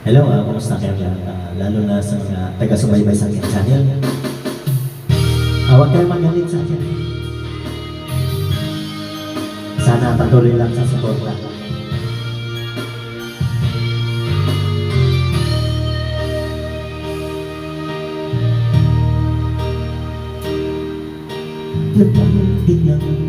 Hello, kumusta kayo dyan? Lalo na sa mga taga-subaybay sa aking channel. Huwag kayong magalit sa akin. Sana patuloy lang sa suporta. Nagpamuntik ng